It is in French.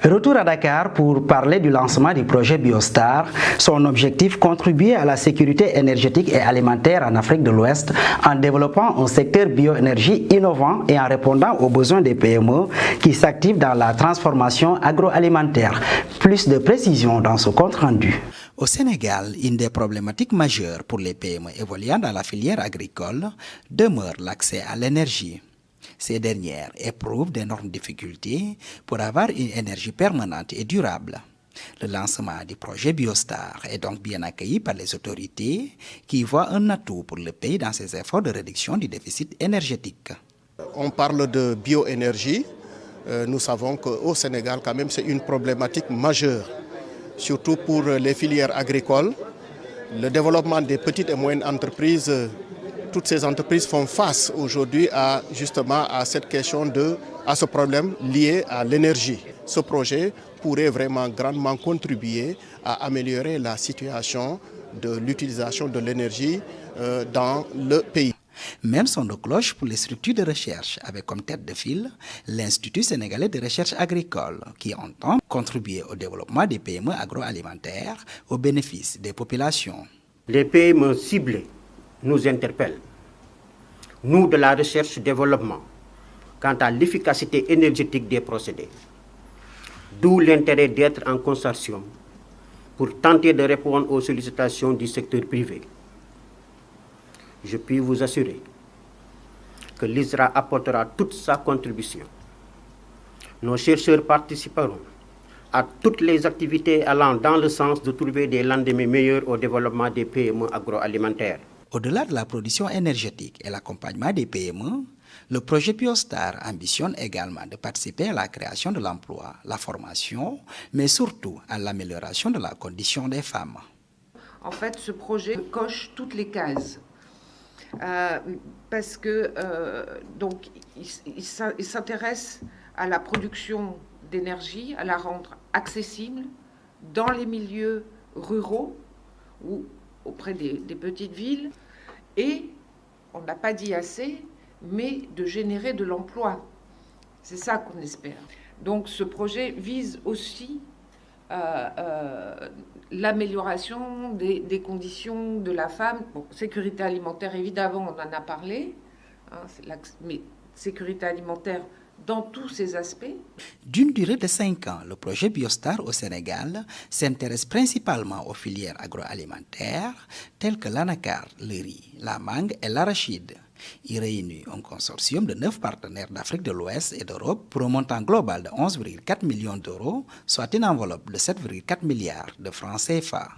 Retour à Dakar pour parler du lancement du projet Biostar. Son objectif, contribuer à la sécurité énergétique et alimentaire en Afrique de l'Ouest en développant un secteur bioénergie innovant et en répondant aux besoins des PME qui s'activent dans la transformation agroalimentaire. Plus de précisions dans ce compte rendu. Au Sénégal, une des problématiques majeures pour les PME évoluant dans la filière agricole demeure l'accès à l'énergie. Ces dernières éprouvent d'énormes difficultés pour avoir une énergie permanente et durable. Le lancement du projet Biostar est donc bien accueilli par les autorités qui voient un atout pour le pays dans ses efforts de réduction du déficit énergétique. On parle de bioénergie. Nous savons qu'au Sénégal, quand même, c'est une problématique majeure, surtout pour les filières agricoles. Le développement des petites et moyennes entreprises, toutes ces entreprises font face aujourd'hui à cette question à ce problème lié à l'énergie. Ce projet pourrait vraiment grandement contribuer à améliorer la situation de l'utilisation de l'énergie dans le pays. Même son de cloche pour les structures de recherche avec comme tête de file l'Institut sénégalais de recherche agricole qui entend contribuer au développement des PME agroalimentaires au bénéfice des populations. Les PME ciblées nous interpellent, nous de la recherche-développement, quant à l'efficacité énergétique des procédés. D'où l'intérêt d'être en consortium pour tenter de répondre aux sollicitations du secteur privé. Je puis vous assurer que l'ISRA apportera toute sa contribution. Nos chercheurs participeront à toutes les activités allant dans le sens de trouver des lendemains meilleurs au développement des PME agroalimentaires. Au-delà de la production énergétique et l'accompagnement des PME, le projet Biostar ambitionne également de participer à la création de l'emploi, la formation, mais surtout à l'amélioration de la condition des femmes. En fait, ce projet coche toutes les cases. Parce que donc il s'intéresse à la production d'énergie, à la rendre accessible dans les milieux ruraux ou auprès des petites villes, et on n'a pas dit assez, mais de générer de l'emploi. C'est ça qu'on espère. Donc ce projet vise aussi l'amélioration des conditions de la femme. Bon, sécurité alimentaire, évidemment, on en a parlé, hein, mais sécurité alimentaire dans tous ses aspects. D'une durée de 5 ans, le projet Biostar au Sénégal s'intéresse principalement aux filières agroalimentaires telles que l'anacarde, le riz, la mangue et l'arachide. Il réunit un consortium de 9 partenaires d'Afrique de l'Ouest et d'Europe pour un montant global de 11,4 millions d'euros, soit une enveloppe de 7,4 milliards de francs CFA.